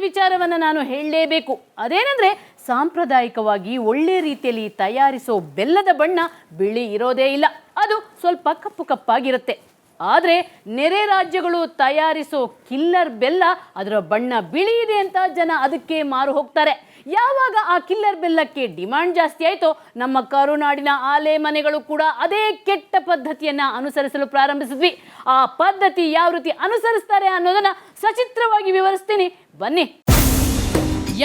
ವಿಚಾರವನ್ನು ನಾನು ಹೇಳಲೇಬೇಕು. ಅದೇನೆಂದರೆ, ಸಾಂಪ್ರದಾಯಿಕವಾಗಿ ಒಳ್ಳೆ ರೀತಿಯಲ್ಲಿ ತಯಾರಿಸೋ ಬೆಲ್ಲದ ಬಣ್ಣ ಬಿಳಿ ಇರೋದೇ ಇಲ್ಲ, ಅದು ಸ್ವಲ್ಪ ಕಪ್ಪು ಕಪ್ಪಾಗಿರುತ್ತೆ. ಆದರೆ ನೆರೆ ರಾಜ್ಯಗಳು ತಯಾರಿಸೋ ಕಿಲ್ಲರ್ ಬೆಲ್ಲ ಅದರ ಬಣ್ಣ ಬಿಳಿ ಇದೆ ಅಂತ ಜನ ಅದಕ್ಕೆ ಮಾರು ಹೋಗ್ತಾರೆ. ಯಾವಾಗ ಆ ಕಿಲ್ಲರ್ ಬೆಲ್ಲಕ್ಕೆ ಡಿಮಾಂಡ್ ಜಾಸ್ತಿ ಆಯಿತೋ, ನಮ್ಮ ಕರುನಾಡಿನ ಆಲೆ ಮನೆಗಳು ಕೂಡ ಅದೇ ಕೆಟ್ಟ ಪದ್ಧತಿಯನ್ನು ಅನುಸರಿಸಲು ಪ್ರಾರಂಭಿಸಿದ್ವಿ. ಆ ಪದ್ಧತಿ ಯಾವ ರೀತಿ ಅನುಸರಿಸ್ತಾರೆ ಅನ್ನೋದನ್ನು ಸಚಿತ್ರವಾಗಿ ವಿವರಿಸ್ತೀನಿ, ಬನ್ನಿ.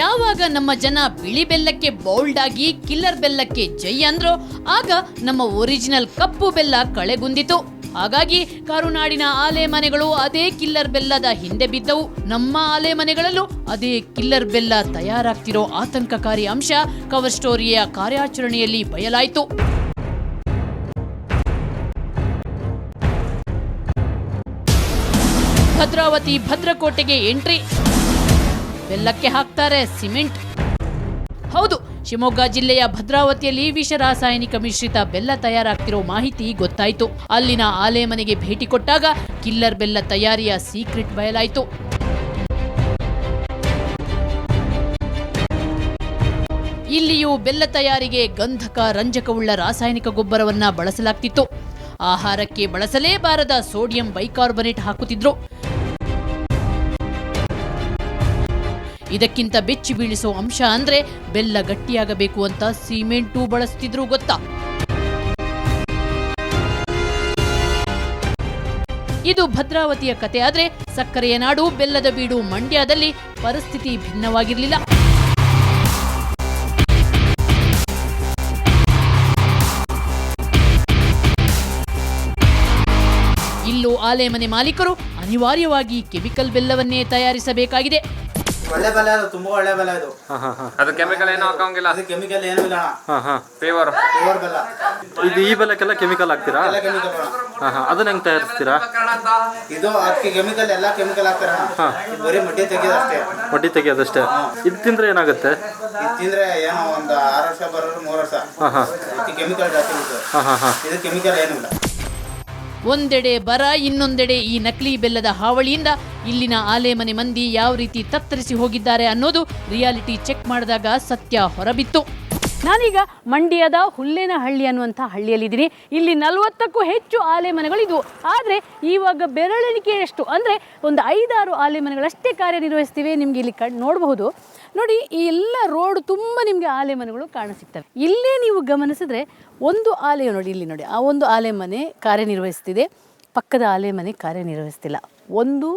ಯಾವಾಗ ನಮ್ಮ ಜನ ಬಿಳಿ ಬೆಲ್ಲಕ್ಕೆ ಬೌಲ್ಡ್ ಆಗಿ ಕಿಲ್ಲರ್ ಬೆಲ್ಲಕ್ಕೆ ಜೈ ಅಂದ್ರೋ, ಆಗ ನಮ್ಮ ಒರಿಜಿನಲ್ ಕಪ್ಪು ಬೆಲ್ಲ ಕಳೆಗುಂದಿತು. ಹಾಗಾಗಿ ಕರುನಾಡಿನ ಆಲೆ ಮನೆಗಳು ಅದೇ ಕಿಲ್ಲರ್ ಬೆಲ್ಲದ ಹಿಂದೆ ಬಿದ್ದವು. ನಮ್ಮ ಆಲೆ ಮನೆಗಳಲ್ಲೂ ಅದೇ ಕಿಲ್ಲರ್ ಬೆಲ್ಲ ತಯಾರಾಗ್ತಿರೋ ಆತಂಕಕಾರಿ ಅಂಶ ಕವರ್ ಸ್ಟೋರಿಯ ಕಾರ್ಯಾಚರಣೆಯಲ್ಲಿ ಬಯಲಾಯಿತು. ಭದ್ರಾವತಿ ಭದ್ರಕೋಟೆಗೆ ಎಂಟ್ರಿ. ಬೆಲ್ಲಕ್ಕೆ ಹಾಕ್ತಾರೆ ಸಿಮೆಂಟ್. ಹೌದು, ಶಿವಮೊಗ್ಗ ಜಿಲ್ಲೆಯ ಭದ್ರಾವತಿಯಲ್ಲಿ ವಿಷ ರಾಸಾಯನಿಕ ಮಿಶ್ರಿತ ಬೆಲ್ಲ ತಯಾರಾಗ್ತಿರೋ ಮಾಹಿತಿ ಗೊತ್ತಾಯಿತು. ಅಲ್ಲಿನ ಆಲೆ ಮನೆಗೆ ಭೇಟಿ ಕೊಟ್ಟಾಗ ಕಿಲ್ಲರ್ ಬೆಲ್ಲ ತಯಾರಿಯ ಸೀಕ್ರೆಟ್ ಬಯಲಾಯಿತು. ಇಲ್ಲಿಯೂ ಬೆಲ್ಲ ತಯಾರಿಗೆ ಗಂಧಕ ರಂಜಕವುಳ್ಳ ರಾಸಾಯನಿಕ ಗೊಬ್ಬರವನ್ನ ಬಳಸಲಾಗ್ತಿತ್ತು. ಆಹಾರಕ್ಕೆ ಬಳಸಲೇಬಾರದ ಸೋಡಿಯಂ ಬೈಕಾರ್ಬನೇಟ್ ಹಾಕುತ್ತಿದ್ರು. ಇದಕ್ಕಿಂತ ಬೆಚ್ಚಿ ಬೀಳಿಸೋ ಅಂಶ ಅಂದ್ರೆ ಬೆಲ್ಲ ಗಟ್ಟಿಯಾಗಬೇಕು ಅಂತ ಸಿಮೆಂಟು ಬಳಸ್ತಿದ್ರು ಗೊತ್ತಾ. ಇದು ಭದ್ರಾವತಿಯ ಕತೆ. ಆದ್ರೆ ಸಕ್ಕರೆಯ ನಾಡು ಬೆಲ್ಲದ ಬೀಡು ಮಂಡ್ಯದಲ್ಲಿ ಪರಿಸ್ಥಿತಿ ಭಿನ್ನವಾಗಿರಲಿಲ್ಲ. ಇಲ್ಲೂ ಆಲೆ ಮನೆ ಮಾಲೀಕರು ಅನಿವಾರ್ಯವಾಗಿ ಕೆಮಿಕಲ್ ಬೆಲ್ಲವನ್ನೇ ತಯಾರಿಸಬೇಕಾಗಿದೆ. ಒಳ್ಳೆ ಬೆಲ್ಲ, ಅದು ತುಂಬಾ ಒಳ್ಳೆ ಬೆಲ್ಲ ಇದು. ಅದು ಕೆಮಿಕಲ್ ಏನೂ ಹಾಕಂಗಿಲ್ಲ, ಅದು ಕೆಮಿಕಲ್ ಏನೂ ಇಲ್ಲ. ಪ್ಯೂರ್ ಬೆಲ್ಲ ಇದು. ಈ ಬೆಲ್ಲಕ್ಕೆಲ್ಲ ಕೆಮಿಕಲ್ ಹಾಕ್ತೀರಾ? ಎಲ್ಲ ಕೆಮಿಕಲ್. ಅದನ್ನ ಹೆಂಗ್ ತಯಾರಿಸ್ತೀರಾ? ಇದು ಅದಕ್ಕೆ ಕೆಮಿಕಲ್, ಎಲ್ಲ ಕೆಮಿಕಲ್ ಹಾಕ್ತಾರ. ಬರೀ ಮಡ್ಡಿ ತೆಗಿಯೋದಷ್ಟೇ. ಮಡ್ಡಿ ತೆಗಿಯೋದಷ್ಟೇ. ಇದು ತಿಂದ್ರೆ ಏನಾಗುತ್ತೆ? ಇದು ತಿಂದ್ರೆ ಏನೋ ಒಂದು 6 ವರ್ಷ ಬರೋರು 3 ವರ್ಷ. ಇದಕ್ಕೆ ಕೆಮಿಕಲ್ ಜಾಸ್ತಿ ಇರುತ್ತೆ. ಇದು ಕೆಮಿಕಲ್ ಏನೂ ಇಲ್ಲ. ಒಂದೆಡೆ ಬರ, ಇನ್ನೊಂದೆಡೆ ಈ ನಕಲಿ ಬೆಲ್ಲದ ಹಾವಳಿಯಿಂದ ಇಲ್ಲಿನ ಆಲೆ ಮನೆ ಮಂದಿ ಯಾವ ರೀತಿ ತತ್ತರಿಸಿ ಹೋಗಿದ್ದಾರೆ ಅನ್ನೋದು ರಿಯಾಲಿಟಿ ಚೆಕ್ ಮಾಡಿದಾಗ ಸತ್ಯ ಹೊರಬಿತ್ತು. ನಾನೀಗ ಮಂಡ್ಯದ ಹುಲ್ಲೇನಹಳ್ಳಿ ಅನ್ನುವಂಥ ಹಳ್ಳಿಯಲ್ಲಿದ್ದೀನಿ. ಇಲ್ಲಿ 40ಕ್ಕೂ ಹೆಚ್ಚು ಆಲೆ ಮನೆಗಳಿದ್ವು. ಆದರೆ ಇವಾಗ ಬೆರಳೆಣಿಕೆಯಷ್ಟು, ಅಂದರೆ ಒಂದು 5-6 ಆಲೆ ಮನೆಗಳಷ್ಟೇ ಕಾರ್ಯನಿರ್ವಹಿಸ್ತಿವೆ. ನಿಮಗೆ ಇಲ್ಲಿ ನೋಡಬಹುದು ನೋಡಿ, ಈ ಎಲ್ಲ ರೋಡ್ ತುಂಬ ನಿಮಗೆ ಆಲೆ ಮನೆಗಳು ಕಾಣಸಿಗ್ತವೆ. ಇಲ್ಲೇ ನೀವು ಗಮನಿಸಿದ್ರೆ ಒಂದು ಆಲೆ ನೋಡಿ, ಇಲ್ಲಿ ನೋಡಿ, ಆ ಒಂದು ಆಲೆ ಮನೆ ಕಾರ್ಯನಿರ್ವಹಿಸ್ತಿದೆ, ಪಕ್ಕದ ಆಲೆ ಮನೆ ಕಾರ್ಯನಿರ್ವಹಿಸ್ತಿಲ್ಲ. ಒಂದು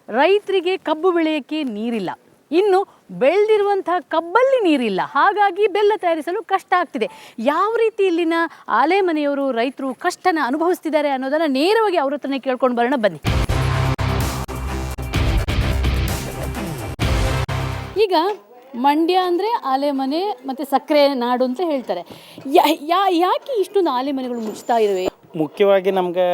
ರೈತರಿಗೆ ಕಬ್ಬು ಬೆಳೆಯೋಕ್ಕೆ ನೀರಿಲ್ಲ, ಇನ್ನು ಬೆಳೆದಿರುವಂಥ ಕಬ್ಬಲ್ಲಿ ನೀರಿಲ್ಲ. ಹಾಗಾಗಿ ಬೆಲ್ಲ ತಯಾರಿಸಲು ಕಷ್ಟ ಆಗ್ತಿದೆ. ಯಾವ ರೀತಿ ಇಲ್ಲಿನ ಆಲೆ ಮನೆಯವರು ರೈತರು ಕಷ್ಟನ ಅನುಭವಿಸ್ತಿದ್ದಾರೆ ಅನ್ನೋದನ್ನು ನೇರವಾಗಿ ಅವ್ರ ಹತ್ರನೇ ಕೇಳ್ಕೊಂಡು ಬರೋಣ, ಬನ್ನಿ. ಈಗ ಮಂಡ್ಯ ಅಂದರೆ ಆಲೆ ಮನೆ ಮತ್ತು ಸಕ್ಕರೆ ನಾಡು ಅಂತ ಹೇಳ್ತಾರೆ. ಯಾಕೆ ಇಷ್ಟೊಂದು ಆಲೆ ಮನೆಗಳು ಮುಚ್ತಾ ಇರುವೆ? ಮುಖ್ಯವಾಗಿ ನಮಗೆ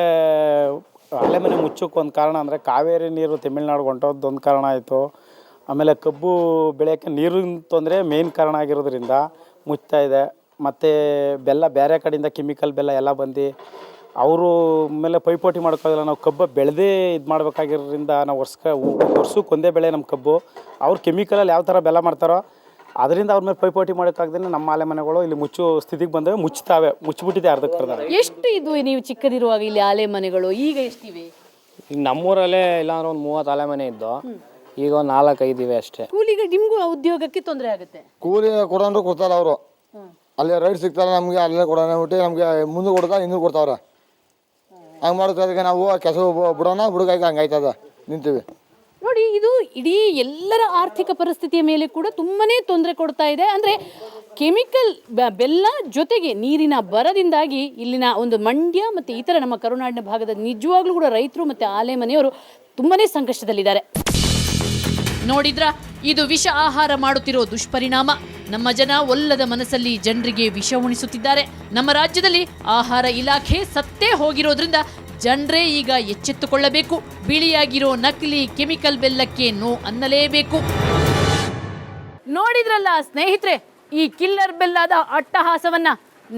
ಆಲೆ ಮನೆ ಮುಚ್ಚೋಕ್ಕೆ ಒಂದು ಕಾರಣ ಅಂದರೆ ಕಾವೇರಿ ನೀರು ತಮಿಳ್ನಾಡು ಹೊಂಟೋದು ಒಂದು ಕಾರಣ ಆಯಿತು. ಆಮೇಲೆ ಕಬ್ಬು ಬೆಳೆಯೋಕ್ಕೆ ನೀರಿನ ತೊಂದರೆ ಮೇನ್ ಕಾರಣ ಆಗಿರೋದ್ರಿಂದ ಮುಚ್ತಾ ಇದೆ. ಮತ್ತು ಬೆಲ್ಲ ಬೇರೆ ಕಡೆಯಿಂದ ಕೆಮಿಕಲ್ ಬೆಲ್ಲ ಎಲ್ಲ ಬಂದು ಅವರು ಮೇಲೆ ಪೈಪೋಟಿ ಮಾಡ್ಕೋದಿಲ್ಲ. ನಾವು ಕಬ್ಬು ಬೆಳೆದೇ ಇದು ಮಾಡಬೇಕಾಗಿರೋದ್ರಿಂದ ನಾವು ವರ್ಷಕ್ಕೆ ಒಂದೇ ಬೆಳೆ ನಮ್ಮ ಕಬ್ಬು. ಅವ್ರು ಕೆಮಿಕಲಲ್ಲಿ ಯಾವ ಥರ ಬೆಲ್ಲ ಮಾಡ್ತಾರೋ ಅದರಿಂದ ಅವ್ರ ಮೇಲೆ ಪೈಪೋಟಿ ಮಾಡೋಕ್ಕಾಗ್ದೇ ನಮ್ಮ ಆಲೆ ಮನೆಗಳು ಇಲ್ಲಿ ಮುಚ್ಚೋ ಸ್ಥಿತಿಗೆ ಬಂದವೆ, ಮುಚ್ಚಿಬಿಟ್ಟಿದೆ ಅರ್ಧಕ್ಕರ್ಧ. ಎಷ್ಟು ಇದು ನೀವು ಚಿಕ್ಕದಿರುವಾಗ ಇಲ್ಲಿ ಆಲೆ ಮನೆಗಳು? ಈಗ ಎಷ್ಟಿವೆ? ಈಗ ನಮ್ಮೂರಲ್ಲೇ ಇಲ್ಲಾಂದ್ರೆ ಒಂದು 30 ಆಲೆ ಮನೆ ಇದ್ದು, ಈಗ ಒಂದು 4-5 ಇವೆ ಅಷ್ಟೇ. ಕೂಲಿಗೆ ನಿಮಗೂ ಉದ್ಯೋಗಕ್ಕೆ ತೊಂದರೆ ಆಗುತ್ತೆ. ಕೂಲಿ ಕೊಡೋರು ಕೊಡ್ತಾರೆ ಅವರು, ಅಲ್ಲಿ ರೈಟ್ ಸಿಗ್ತಾರೆ ನಮಗೆ, ಅಲ್ಲೇ ಕೊಡೋಣ ಬಿಟ್ಟು ನಮಗೆ ಮುಂದೆ ಕೊಡ್ತಾರೆ, ಇನ್ನೂ ಕೊಡ್ತಾವ್ರೆ. ಹಂಗೆ ಮಾಡೋದಕ್ಕೆ ನಾವು ಕೆಲಸ ಬಿಡೋಣ, ಬಿಡುಗಾಯ್ಕೆ ಹಂಗಾಯ್ತದ ನಿಂತೀವಿ ನೋಡಿ. ಇದು ಇಡೀ ಎಲ್ಲರ ಆರ್ಥಿಕ ಪರಿಸ್ಥಿತಿಯ ಮೇಲೆ ಕೂಡ ತುಂಬನೇ ತೊಂದರೆ ಕೊಡ್ತಾ ಇದೆ. ಅಂದರೆ ಕೆಮಿಕಲ್ ಬೆಲ್ಲ ಜೊತೆಗೆ ನೀರಿನ ಬರದಿಂದಾಗಿ ಇಲ್ಲಿನ ಒಂದು ಮಂಡ್ಯ ಮತ್ತು ಇತರ ನಮ್ಮ ಕರುನಾಡಿನ ಭಾಗದ ನಿಜವಾಗ್ಲೂ ಕೂಡ ರೈತರು ಮತ್ತು ಆಲೆ ಮನೆಯವರು ತುಂಬನೇ ಸಂಕಷ್ಟದಲ್ಲಿದ್ದಾರೆ. ನೋಡಿದ್ರ, ಇದು ವಿಷ ಆಹಾರ ಮಾಡುತ್ತಿರೋ ದುಷ್ಪರಿಣಾಮ. ನಮ್ಮ ಜನ ಒಲ್ಲದ ಮನಸ್ಸಲ್ಲಿ ಜನರಿಗೆ ವಿಷ ಉಣಿಸುತ್ತಿದ್ದಾರೆ. ನಮ್ಮ ರಾಜ್ಯದಲ್ಲಿ ಆಹಾರ ಇಲಾಖೆ ಸತ್ತೇ ಹೋಗಿರೋದ್ರಿಂದ ಜನರೇ ಈಗ ಎಚ್ಚೆತ್ತುಕೊಳ್ಳಬೇಕು. ಬಿಳಿಯಾಗಿರೋ ನಕಲಿ ಕೆಮಿಕಲ್ ಬೆಲ್ಲಕ್ಕೆ ನೋ ಅನ್ನಲೇಬೇಕು. ನೋಡಿದ್ರಲ್ಲ ಸ್ನೇಹಿತರೆ, ಈ ಕಿಲ್ಲರ್ ಬೆಲ್ಲದ ಅಟ್ಟಹಾಸವನ್ನ,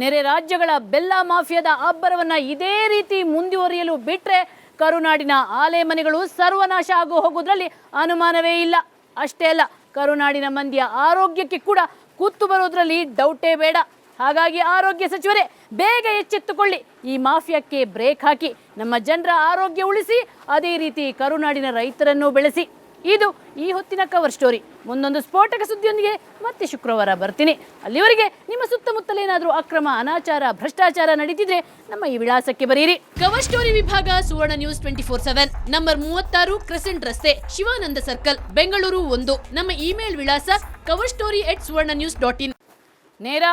ನೆರೆ ರಾಜ್ಯಗಳ ಬೆಲ್ಲ ಮಾಫಿಯಾದ ಅಬ್ಬರವನ್ನ ಇದೇ ರೀತಿ ಮುಂದುವರಿಯಲು ಬಿಟ್ರೆ ಕರುನಾಡಿನ ಆಲೆ ಮನೆಗಳು ಸರ್ವನಾಶ ಆಗೋ ಹೋಗೋದ್ರಲ್ಲಿ ಅನುಮಾನವೇ ಇಲ್ಲ. ಅಷ್ಟೇ ಅಲ್ಲ, ಕರುನಾಡಿನ ಮಂದಿಯ ಆರೋಗ್ಯಕ್ಕೆ ಕೂಡ ಕುತ್ತು ಬರೋದ್ರಲ್ಲಿ ಡೌಟೇ ಬೇಡ. ಹಾಗಾಗಿ ಆರೋಗ್ಯ ಸಚಿವರೇ ಬೇಗ ಎಚ್ಚೆತ್ತುಕೊಳ್ಳಿ, ಈ ಮಾಫಿಯಾಕ್ಕೆ ಬ್ರೇಕ್ ಹಾಕಿ ನಮ್ಮ ಜನರ ಆರೋಗ್ಯ ಉಳಿಸಿ, ಅದೇ ರೀತಿ ಕರುನಾಡಿನ ರೈತರನ್ನು ಬೆಳೆಸಿ. ಇದು ಈ ಹೊತ್ತಿನ ಕವರ್ ಸ್ಟೋರಿ. ಮುಂದೊಂದು ಸ್ಫೋಟಕ ಸುದ್ದಿಯೊಂದಿಗೆ ಮತ್ತೆ ಶುಕ್ರವಾರ ಬರ್ತೀನಿ. ಅಲ್ಲಿವರೆಗೆ ನಿಮ್ಮ ಸುತ್ತಮುತ್ತಲೇನಾದರೂ ಅಕ್ರಮ, ಅನಾಚಾರ, ಭ್ರಷ್ಟಾಚಾರ ನಡೀತಿದ್ರೆ ನಮ್ಮ ಈ ವಿಳಾಸಕ್ಕೆ ಬರೀರಿ. ಕವರ್ ಸ್ಟೋರಿ ವಿಭಾಗ, ಸುವರ್ಣ ನ್ಯೂಸ್ 24/7, ನಂಬರ್ 36, ಕ್ರೆಸೆಂಟ್ ರಸ್ತೆ, ಶಿವಾನಂದ ಸರ್ಕಲ್, ಬೆಂಗಳೂರು 1. ನಮ್ಮ ಇಮೇಲ್ ವಿಳಾಸ coverstory@suvarnanews.in. ನೇರ,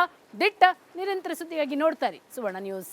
ದಿಟ್ಟ, ನಿರಂತರ ಸುದ್ದಿಗಾಗಿ ನೋಡ್ತಾರೆ ಸುವರ್ಣ ನ್ಯೂಸ್.